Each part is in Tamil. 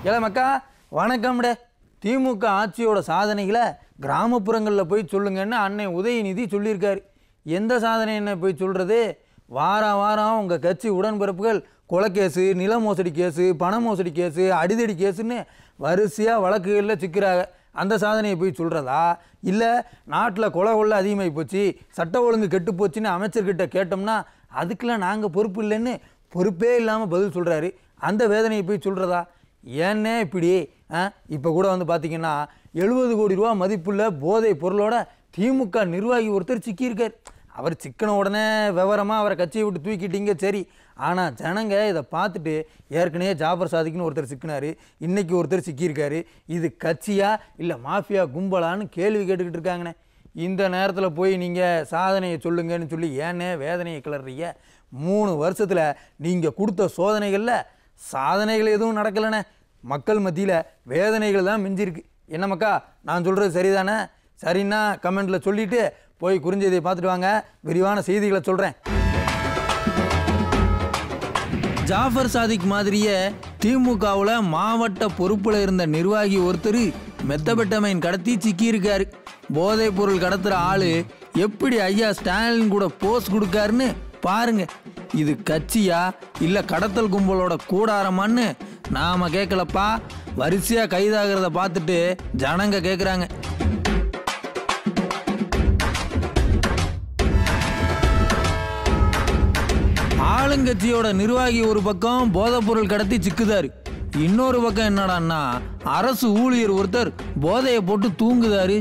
ஏல மக்கா வணக்கம்டே. திமுக ஆட்சியோட சாதனைகளை கிராமப்புறங்களில் போய் சொல்லுங்கன்னு அண்ணன் உதயநிதி சொல்லியிருக்காரு. எந்த சாதனை என்ன போய் சொல்கிறது? வாரம் வாரம் உங்கள் கட்சி உடன்பிறப்புகள் கொலைக்கேஸு, நில மோசடி கேஸு, பண மோசடி கேஸு, அடிதடி கேஸுன்னு வரிசையாக வழக்குகளில் சிக்கிறாங்க. அந்த சாதனையை போய் சொல்கிறதா? இல்லை நாட்டில் கொலை அதிகமாகி போச்சு, சட்ட ஒழுங்கு கெட்டு போச்சுன்னு அமைச்சர்கிட்ட கேட்டோம்னா அதுக்கெல்லாம் நாங்கள் பொறுப்பு இல்லைன்னு பொறுப்பே இல்லாமல் பதில் சொல்கிறாரு. அந்த வேதனையை போய் சொல்கிறதா? ஏன்னே இப்படி? இப்போ கூட வந்து பார்த்திங்கன்னா 70 கோடி ரூபா மதிப்புள்ள போதை பொருளோட திமுக நிர்வாகி ஒருத்தர் சிக்கியிருக்கார். அவர் சிக்கன உடனே விவரமாக அவரை கட்சியை விட்டு தூக்கிட்டீங்க, சரி. ஆனால் ஜனங்க இதை பார்த்துட்டு ஏற்கனவே ஜாஃபர் சாதிக்குன்னு ஒருத்தர் சிக்கினார், இன்றைக்கி ஒருத்தர் சிக்கியிருக்காரு. இது கட்சியா இல்லை மாஃபியா கும்பலான்னு கேள்வி கேட்டுக்கிட்டு இருக்காங்கண்ணே. இந்த நேரத்தில் போய் நீங்கள் சாதனையை சொல்லுங்கன்னு சொல்லி ஏன்னே வேதனையை கிளறீங்க? 3 வருஷத்தில் நீங்கள் கொடுத்த சோதனைகளில் சாதனைகள் எதுவும் நடக்கலைண்ணே. மக்கள் மத்தியில் வேதனைகள் தான் மிஞ்சிருக்கு. என்ன மக்கா, நான் சொல்கிறது சரிதானே? சரின்னா கமெண்ட்டில் சொல்லிவிட்டு போய் குறிஞ்செய்தியை பார்த்துட்டு வாங்க, விரிவான செய்திகளை சொல்கிறேன். ஜாஃபர் சாதிக் மாதிரியே திமுகவில் மாவட்ட பொறுப்பில் இருந்த நிர்வாகி ஒருத்தர் மெத்தபெட்டமைன் கடத்தி சிக்கியிருக்காரு. போதைப் பொருள் கடத்துகிற ஆள் எப்படி ஐயா ஸ்டாலின் கூட போஸ் கொடுக்காருன்னு பாருங்க. இது கட்சியா இல்லை கடத்தல் கும்பலோட கூடாரமான்னு நாம கேட்கலப்பா. வரிசையாக கைதாகிறத பார்த்துட்டு ஜனங்க கேட்குறாங்க. ஆளுங்கட்சியோட நிர்வாகி ஒரு பக்கம் போதைப் பொருள் கடத்தி சிக்குதாரு, இன்னொரு பக்கம் என்னடான்னா அரசு ஊழியர் ஒருத்தர் போதையை போட்டு தூங்குதாரு.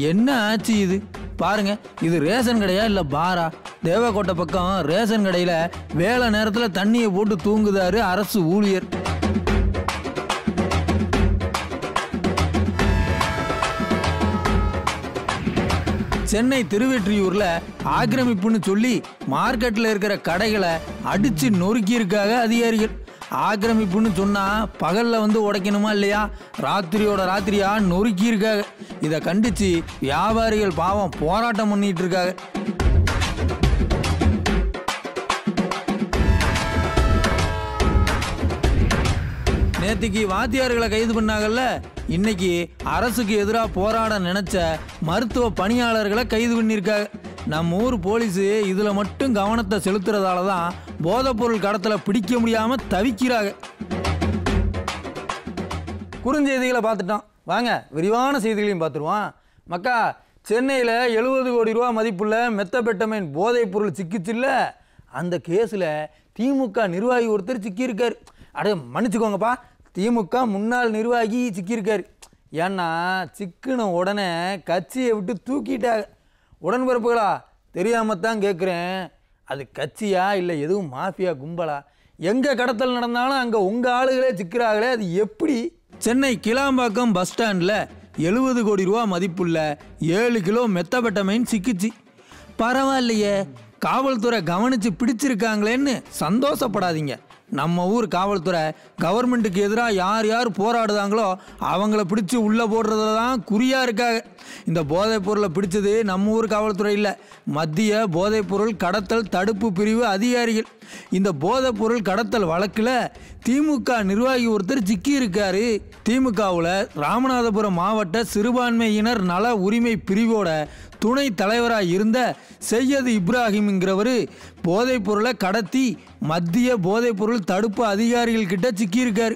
என்ன ஆச்சு இது பாருங்க. இது ரேஷன் கடையா இல்லை பாரா? தேவக்கோட்டை பக்கம் ரேஷன் கடையில் வேலை நேரத்தில் தண்ணியை போட்டு தூங்குதாரு அரசு ஊழியர். சென்னை திருவெற்றியூரில் ஆக்கிரமிப்புன்னு சொல்லி மார்க்கெட்டில் இருக்கிற கடைகளை அடித்து நொறுக்கியிருக்காங்க அதிகாரிகள். ஆக்கிரமிப்புன்னு சொன்னால் பகலில் வந்து உடைக்கணுமா இல்லையா? ராத்திரியோட ராத்திரியா நொறுக்கியிருக்காங்க. இதை கண்டித்து வியாபாரிகள் பாவம் போராட்டம் பண்ணிட்டு இருக்காங்க. நேற்றுக்கு வாத்தியார்களை கைது பண்ணாங்கல்ல, இன்னைக்கு அரசுக்கு எதிராக போராட நினைச்ச மருத்துவ பணியாளர்களை கைது பண்ணியிருக்காங்க. நம்ம ஊர் போலீஸு இதில் மட்டும் கவனத்தை செலுத்துறதால தான் போதைப்பொருள் கடத்தலை பிடிக்க முடியாமல் தவிக்கிறாங்க. குறுஞ்செய்திகளை பார்த்துட்டோம், வாங்க விரிவான செய்திகளையும் பார்த்துருவோம். மக்கா, சென்னையில் 70 கோடி ரூபா மதிப்புள்ள மெத்தபெட்டமைன் போதைப் பொருள் சிக்கிச்சுல்ல, அந்த கேஸில் திமுக நிர்வாகி ஒருத்தர் சிக்கியிருக்கார். அடே மன்னிச்சுக்கோங்கப்பா, திமுக முன்னாள் நிர்வாகி சிக்கியிருக்காரு. ஏன்னா சிக்கின உடனே கட்சியை விட்டு தூக்கிட்டாங்க. உடன்பிறப்புகளா, தெரியாமல் தான் கேட்குறேன், அது கட்சியா இல்லை எதுவும் மாஃபியா கும்பலா? எங்கே கடத்தல் நடந்தாலும் அங்கே உங்கள் ஆளுகளே சிக்கிறாங்களே, அது எப்படி? சென்னை கிளாம்பாக்கம் பஸ் ஸ்டாண்டில் 70 கோடி ரூபா மதிப்புள்ள 7 கிலோ மெத்தபெட்டமைன் சிக்கிச்சு. பரவாயில்லையே, காவல்துறை கவனித்து பிடிச்சிருக்காங்களேன்னு சந்தோஷப்படாதீங்க. நம்ம ஊர் காவல்துறை கவர்மெண்ட்டுக்கு எதிராக யார் யார் போராடுதாங்களோ அவங்கள பிடிச்சி உள்ளே போடுறதுல தான் குறியாக இருக்காங்க. இந்த போதைப் பொருளை பிடிச்சது நம்ம ஊர் காவல்துறை இல்லை, மத்திய போதைப் பொருள் கடத்தல் தடுப்பு பிரிவு அதிகாரிகள். இந்த போதைப் பொருள் கடத்தல் வழக்கில் திமுக நிர்வாகி ஒருத்தர் சிக்கி இருக்காரு. திமுகவில் ராமநாதபுரம் மாவட்ட சிறுபான்மையினர் நல உரிமை பிரிவோட துணை தலைவராக இருந்த சையது இப்ராஹிம்ங்கிறவர் போதைப் பொருளை கடத்தி மத்திய போதைப் பொருள் தடுப்பு அதிகாரிகள் கிட்ட சிக்கியிருக்கார்.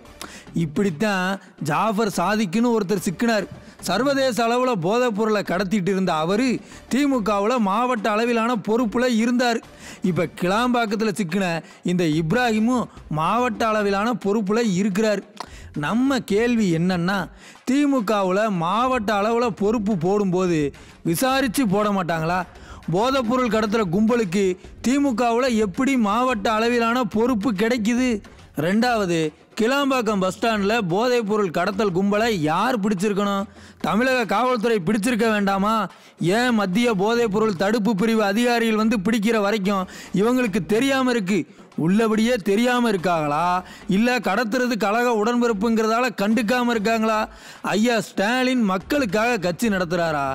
இப்படித்தான் ஜாஃபர் சாதிக்குன்னு ஒருத்தர் சிக்கினார். சர்வதேச அளவில் போதைப் பொருளை கடத்திட்டு இருந்த அவர் திமுகவில் மாவட்ட அளவிலான பொறுப்பில் இருந்தார். இப்போ கிளாம்பாக்கத்தில் சிக்கின இந்த இப்ராஹிமும் மாவட்ட அளவிலான பொறுப்பில் இருக்கிறார். நம்ம கேள்வி என்னன்னா, திமுகவில் மாவட்ட அளவில் பொறுப்பு போடும்போது விசாரித்து போட மாட்டாங்களா? போதைப்பொருள் கடத்துகிற கும்பலுக்கு திமுகவில் எப்படி மாவட்ட அளவிலான பொறுப்பு கிடைக்குது? ரெண்டாவது, கிளாம்பாக்கம் பஸ் ஸ்டாண்டில் போதைப் பொருள் கடத்தல் கும்பலை யார் பிடிச்சிருக்கணும்? தமிழக காவல்துறை பிடிச்சிருக்க வேண்டாமா? ஏன் மத்திய போதைப் பொருள் தடுப்பு பிரிவு அதிகாரிகள் வந்து பிடிக்கிற வரைக்கும் இவங்களுக்கு தெரியாமல் இருக்குது? உள்ளபடியே தெரியாமல் இருக்காங்களா, இல்லை கடத்துறது கழக உடன்பிறப்புங்கிறதால கண்டுக்காமல் இருக்காங்களா? ஐயா ஸ்டாலின் மக்களுக்காக கட்சி நடத்துகிறாரா,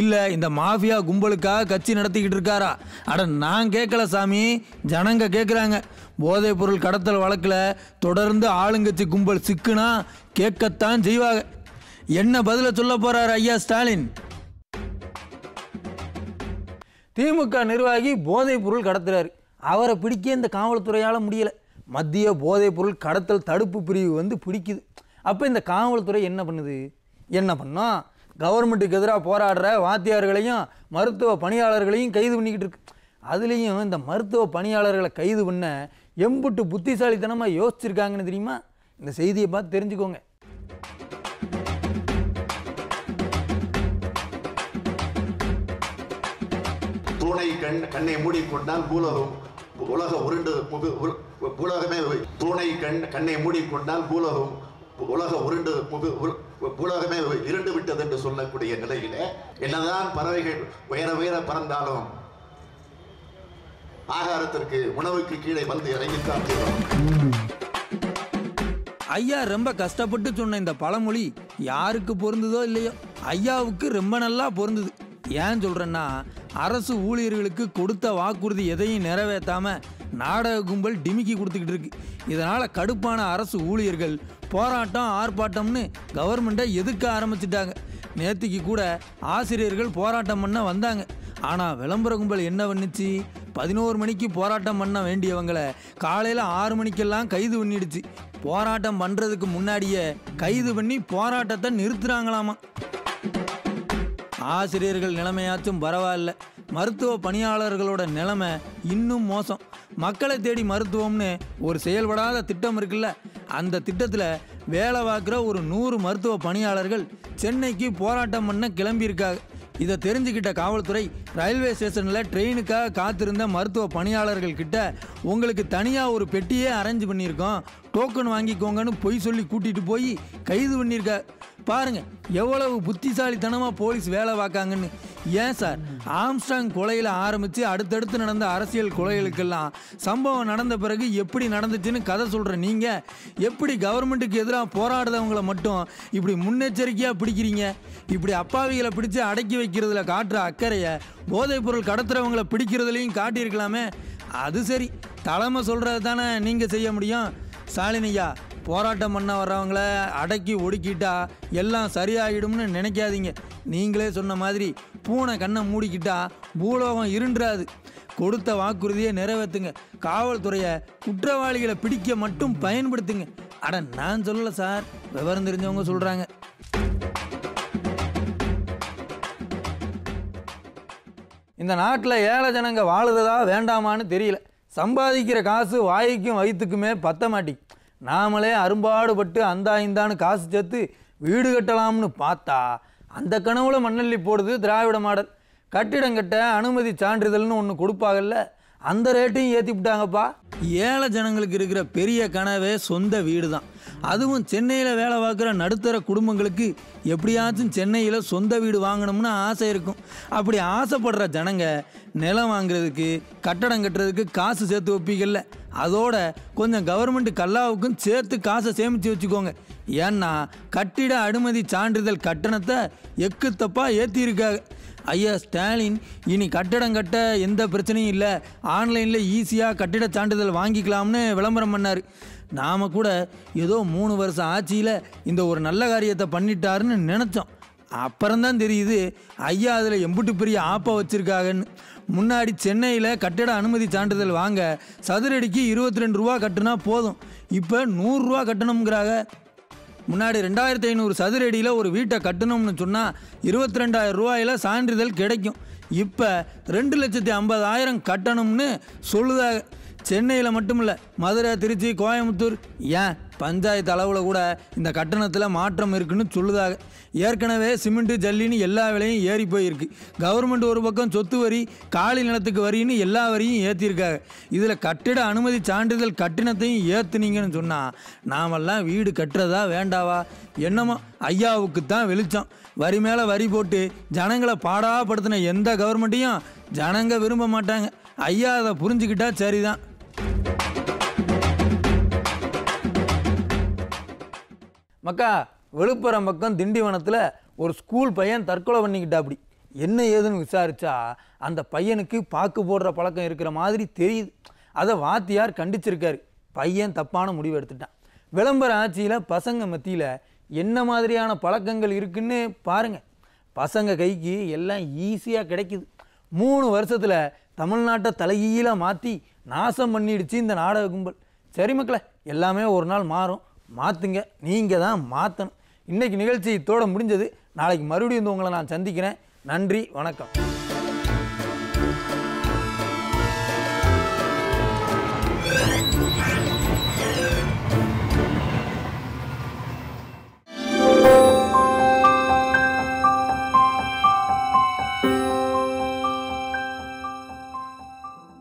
இல்லை இந்த மாஃபியா கும்பலுக்காக கட்சி நடத்திக்கிட்டு இருக்காரா? அட நான் கேட்கல சாமி, ஜனங்க கேட்குறாங்க. போதைப் பொருள் கடத்தல் வழக்கில் தொடர்ந்து ஆளுங்கட்சி கும்பல் சிக்குனா கேட்கத்தான் செய்வாங்க. என்ன பதில சொல்ல போறாரு ஐயா ஸ்டாலின்? திமுக நிர்வாகி போதைப் பொருள் கடத்துறாரு. அவரை பிடிக்க இந்த காவல்துறையால் முடியலை. மத்திய போதைப் பொருள் கடத்தல் தடுப்பு பிரிவு வந்து பிடிக்குது. அப்போ இந்த காவல்துறை என்ன பண்ணுது? என்ன பண்ணோம்? கவர்மெண்ட்டுக்கு எதிராக போராடுற வாத்தியார்களையும் மருத்துவ பணியாளர்களையும் கைது பண்ணிக்கிட்டு இருக்கு. அதுலேயும் இந்த மருத்துவ பணியாளர்களை கைது பண்ண எம்புட்டு புத்திசாலித்தனமாக யோசிச்சிருக்காங்கன்னு தெரியுமா? இந்த செய்தியை பார்த்து தெரிஞ்சுக்கோங்க. கண்ணை மூடிக்கொண்டால் உலக உருண்டு உலகமே தூணை கண்ணை மூடிக்கொண்டால் உலக உருண்டு உலகமே இருண்டு விட்டது என்று சொல்லக்கூடிய நிலையில என்னதான் பறவைகள் உயர உயர பறந்தாலும் ஆகாரத்திற்கு உணவுக்கு கீழே வந்து இறங்கித்தான் தீரும். ஐயா ரொம்ப கஷ்டப்பட்டு சொன்ன இந்த பழமொழி யாருக்கு பொருந்ததோ இல்லையோ, ஐயாவுக்கு ரொம்ப நல்லா பொருந்தது. ஏன் சொல்கிறேன்னா, அரசு ஊழியர்களுக்கு கொடுத்த வாக்குறுதி எதையும் நிறைவேற்றாம நாடக கும்பல் டிமிக்கி கொடுத்துக்கிட்டு இருக்கு. இதனால் கடுப்பான அரசு ஊழியர்கள் போராட்டம் ஆர்ப்பாட்டம்னு கவர்மெண்ட்டை எதிர்க்க ஆரம்பிச்சிட்டாங்க. நேற்றுக்கு கூட ஆசிரியர்கள் போராட்டம் பண்ண வந்தாங்க. ஆனால் விளம்பர கும்பல் என்ன பண்ணுச்சு? 11 மணிக்கு போராட்டம் பண்ண வேண்டியவங்களை காலையில் 6 மணிக்கெல்லாம் கைது பண்ணிடுச்சு. போராட்டம் பண்ணுறதுக்கு முன்னாடியே கைது பண்ணி போராட்டத்தை நிறுத்துகிறாங்களாமா. ஆசிரியர்கள் நிலைமையாச்சும் பரவாயில்ல, மருத்துவ பணியாளர்களோட நிலைமை இன்னும் மோசம். மக்களை தேடி மருத்துவம்னு ஒரு செயல்படாத திட்டம் இருக்குல்ல, அந்த திட்டத்தில் வேலை பார்க்குற ஒரு 100 மருத்துவ பணியாளர்கள் சென்னைக்கு போராட்டம் பண்ண கிளம்பியிருக்காங்க. இதை தெரிஞ்சுக்கிட்ட காவல்துறை ரயில்வே ஸ்டேஷனில் ட்ரெயினுக்காக காத்திருந்த மருத்துவ பணியாளர்கள் கிட்ட உங்களுக்கு தனியாக ஒரு பெட்டியே அரேஞ்ச் பண்ணியிருக்கோம், டோக்கன் வாங்கிக்கோங்கன்னு பொய் சொல்லி கூட்டிகிட்டு போய் கைது பண்ணியிருக்கா. பாருங்க எவ்வளவு புத்திசாலித்தனமாக போலீஸ் வேலை பார்க்காங்கன்னு. ஏன் சார், ஆம்ஸ்டாங் கொலையில் ஆரம்பித்து அடுத்தடுத்து நடந்த அரசியல் கொலைகளுக்கெல்லாம் சம்பவம் நடந்த பிறகு எப்படி நடந்துச்சுன்னு கதை சொல்கிற நீங்கள் எப்படி கவர்மெண்ட்டுக்கு எதிராக போராடுறவங்களை மட்டும் இப்படி முன்னெச்சரிக்கையாக பிடிக்கிறீங்க? இப்படி அப்பாவிகளை பிடிச்சி அடக்கி வைக்கிறதுல காட்டுற அக்கறையை போதைப் பொருள் கடத்துறவங்களை பிடிக்கிறதுலையும் காட்டியிருக்கலாமே. அது சரி, தலைமை சொல்கிறது தானே நீங்கள் செய்ய முடியும். ஸ்டாலின் ஐயா, போராட்டம் பண்ண வர்றவங்கள அடக்கி ஒடுக்கிட்டா எல்லாம் சரியாயிடும்னு நினைக்காதீங்க. நீங்களே சொன்ன மாதிரி பூனை கண்ணை மூடிக்கிட்டா பூலோகம் இருண்டாது. கொடுத்த வாக்குறுதியை நிறைவேற்றுங்க. காவல்துறையை குற்றவாளிகளை பிடிக்க மட்டும் பயன்படுத்துங்க. அட நான் சொல்லலை சார், விவரம் தெரிஞ்சவங்க சொல்கிறாங்க. இந்த நாட்டில் ஏழை ஜனங்க வாழுறதா வேண்டாமான்னு தெரியல. சம்பாதிக்கிற காசு வாய்க்கும் வயிற்றுக்குமே பத்த மாட்டி. நாமளே அரும்பாடுபட்டு அந்தா இந்தான்னு காசு சேர்த்து வீடு கட்டலாம்னு பார்த்தா அந்த கனவுல மண்ணள்ளி போடுது திராவிட மாடல். கட்டிடம் கட்ட அனுமதி சான்றிதழ்னு ஒன்று கொடுப்பாங்கல்ல, அந்த ரேட்டையும் ஏற்றி விட்டாங்கப்பா. ஏழை ஜனங்களுக்கு இருக்கிற பெரிய கனவே சொந்த வீடு தான். அதுவும் சென்னையில் வேலை பார்க்குற நடுத்தர குடும்பங்களுக்கு எப்படியாச்சும் சென்னையில் சொந்த வீடு வாங்கணும்னு ஆசை இருக்கும். அப்படி ஆசைப்படுற ஜனங்க நிலம் வாங்குறதுக்கு கட்டடம் கட்டுறதுக்கு காசு சேர்த்து வைப்பீங்கல்ல, அதோட கொஞ்சம் கவர்மெண்ட் கல்லாவுக்கும் சேர்த்து காசை சேமித்து வச்சுக்கோங்க. ஏன்னா கட்டிட அனுமதி சான்றிதழ் கட்டணத்தை எக்கு தப்பாக ஏற்றிருக்காங்க. ஐயா ஸ்டாலின் இனி கட்டடம் கட்ட எந்த பிரச்சனையும் இல்லை, ஆன்லைனில் ஈஸியாக கட்டிட சான்றிதழ் வாங்கிக்கலாம்னு விளம்பரம் பண்ணார். நாம் கூட ஏதோ 3 வருஷம் ஆட்சியில் இந்த ஒரு நல்ல காரியத்தை பண்ணிட்டாருன்னு நினச்சோம். அப்புறம்தான் தெரியுது ஐயா அதில் எம்புட்டு பெரிய ஆப்பை வச்சுருக்காங்கன்னு. முன்னாடி சென்னையில் கட்டிட அனுமதி சான்றிதழ் வாங்க சதுரடிக்கு 22 ரூபா கட்டுனா போதும், இப்போ 100 ரூபா கட்டணுங்கிறாங்க. முன்னாடி 2500 சதுரடியில் ஒரு வீட்டை கட்டணும்னு சொன்னால் 22,000 ரூபாயில் சான்றிதழ் கிடைக்கும். இப்போ 2,50,000 கட்டணும்னு சொல்லுதாங்க. சென்னையில் மட்டும் இல்லை, மதுரை, திருச்சி, கோயம்புத்தூர், ஏன் பஞ்சாயத்து அளவில் கூட இந்த கட்டணத்தில் மாற்றம் இருக்குன்னு சொல்லுதாங்க. ஏற்கனவே சிமெண்ட்டு ஜல்லின்னு எல்லா விலையும் ஏறி போயிருக்கு. கவர்மெண்ட் ஒரு பக்கம் சொத்து வரி, காலி நிலத்துக்கு வரின்னு எல்லா வரியும் ஏற்றிருக்காங்க. இதில் கட்டிட அனுமதி சான்றிதழ் கட்டணத்தையும் ஏற்றுனீங்கன்னு சொன்னால் நாமெல்லாம் வீடு கட்டுறதா வேண்டாவா? என்னமோ ஐயாவுக்கு தான் வெளிச்சம். வரி மேலே வரி போட்டு ஜனங்களை பாடாப்படுத்தின எந்த கவர்மெண்ட்டையும் ஜனங்க விரும்ப மாட்டாங்க. ஐயா அதை புரிஞ்சுக்கிட்டா சரிதான். மக்கா, விழுப்புரம் பக்கம் திண்டிவனத்தில் ஒரு ஸ்கூல் பையன் தற்கொலை பண்ணிக்கிட்டா. அப்படி என்ன ஏதுன்னு விசாரித்தா அந்த பையனுக்கு பாக்கு போடுற பழக்கம் இருக்கிற மாதிரி தெரியுது. அதை வாத்தியார் கண்டிச்சிருக்காரு. பையன் தப்பான முடிவு எடுத்துட்டான். விளம்பர ஆட்சியில் பசங்க மத்தியில் என்ன மாதிரியான பழக்கங்கள் இருக்குன்னு பாருங்கள். பசங்க கைக்கு எல்லாம் ஈஸியாக கிடைக்குது. 3 வருஷத்தில் தமிழ்நாட்டை தலைகீழாக மாற்றி நாசம் பண்ணிடுச்சு இந்த நாடக கும்பல். சரி மக்களே, எல்லாமே ஒரு நாள் மாறும். மாற்றுங்க, நீங்கள் தான் மாற்றணும். இன்றைக்கி நிகழ்ச்சி இதோட முடிஞ்சது. நாளைக்கு மறுபடியும் உங்களை நான் சந்திக்கிறேன். நன்றி, வணக்கம்.